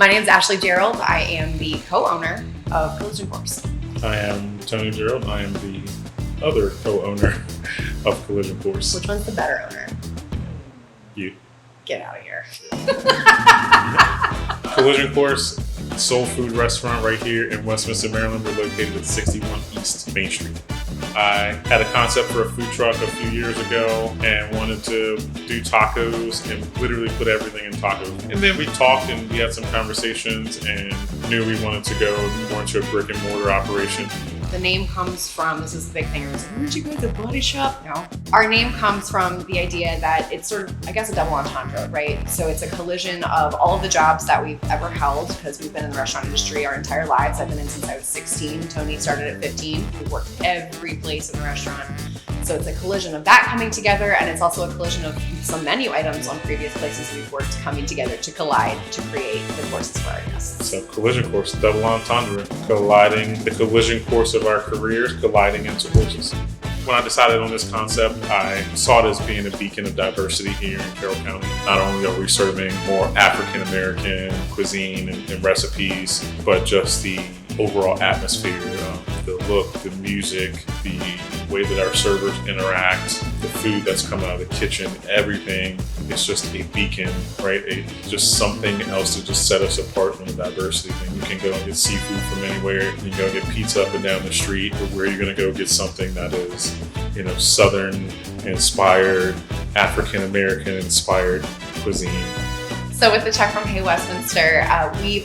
My name is Ashley Gerald. I am the co-owner of Collion Course. I am Tony Gerald. I am the other co-owner of Collion Course. Which one's the better owner? You. Get out of here. Collion Course, soul food restaurant right here in Westminster, Maryland. We're located at 61 East Main Street. I had a concept for a food truck a few years ago and wanted to do tacos and literally put everything in tacos. And then we talked and we had some conversations and knew we wanted to go more into a brick and mortar operation. The name comes from, this is the big thing, I was like, where'd you go to the body shop? No. Our name comes from the idea that it's sort of, I guess, a double entendre, right? So it's a collision of all of the jobs that we've ever held, because we've been in the restaurant industry our entire lives. I've been in since I was 16. Tony started at 15. We've worked every place in the restaurant. So it's a collision of that coming together, and it's also a collision of some menu items on previous places we've worked coming together to collide to create the courses for our guests. So Collision Course, double entendre, colliding the collision course of our careers, colliding into courses. When I decided on this concept, I saw it as being a beacon of diversity here in Carroll County. Not only are we serving more African American cuisine and recipes, but just the overall atmosphere, the look, the music, the way that our servers interact, the food that's coming out of the kitchen, everything is just a beacon, right? Just something else to just set us apart from the diversity. And you can go and get seafood from anywhere. You can go get pizza up and down the street, or where you're going to go get something that is, Southern inspired, African American inspired cuisine. So with the check from Hey Westminster,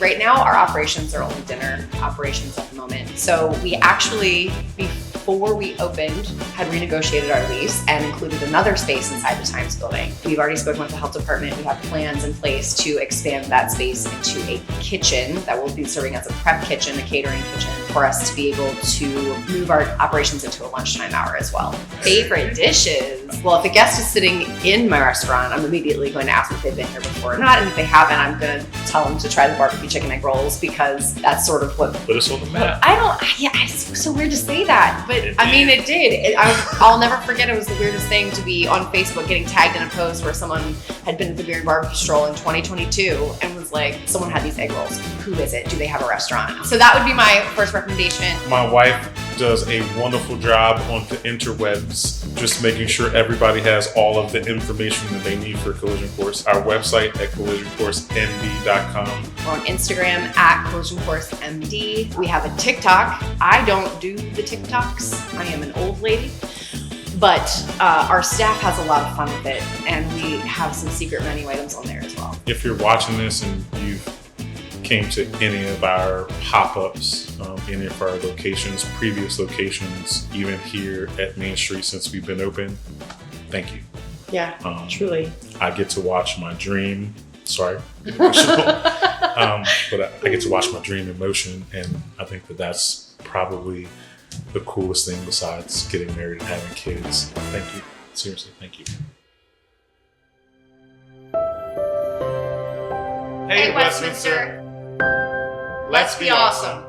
right now our operations are only dinner operations at the moment. So we actually, before we opened, had renegotiated our lease and included another space inside the Times building. We've already spoken with the health department. We have plans in place to expand that space into a kitchen that will be serving as a prep kitchen, a catering kitchen, for us to be able to move our operations into a lunchtime hour as well. Favorite dishes? Well, if a guest is sitting in my restaurant, I'm immediately going to ask if they've been here before or not. And if they haven't, I'm going to tell them to try the barbecue chicken egg rolls, because that's sort of what put us on the map. It's so weird to say that, but it did. I'll never forget, it was the weirdest thing to be on Facebook getting tagged in a post where someone had been at the Beer and Barbecue Stroll in 2022 and was like, someone had these egg rolls. Who is it? Do they have a restaurant? So that would be my first recommendation. My wife does a wonderful job on the interwebs, just making sure everybody has all of the information that they need for Collision Course. Our website at collisioncoursemd.com. We're on Instagram at Collision Course MD. We have a TikTok. I don't do the TikToks. I am an old lady. But our staff has a lot of fun with it, and we have some secret menu items on there as well. If you're watching this and you've came to any of our pop-ups, any of our locations, previous locations, even here at Main Street since we've been open, thank you. Yeah, truly. I get to watch my dream, emotional, but I get to watch my dream in motion, and I think that that's probably the coolest thing besides getting married and having kids. Thank you. Seriously, thank you. Hey Westminster, let's be awesome.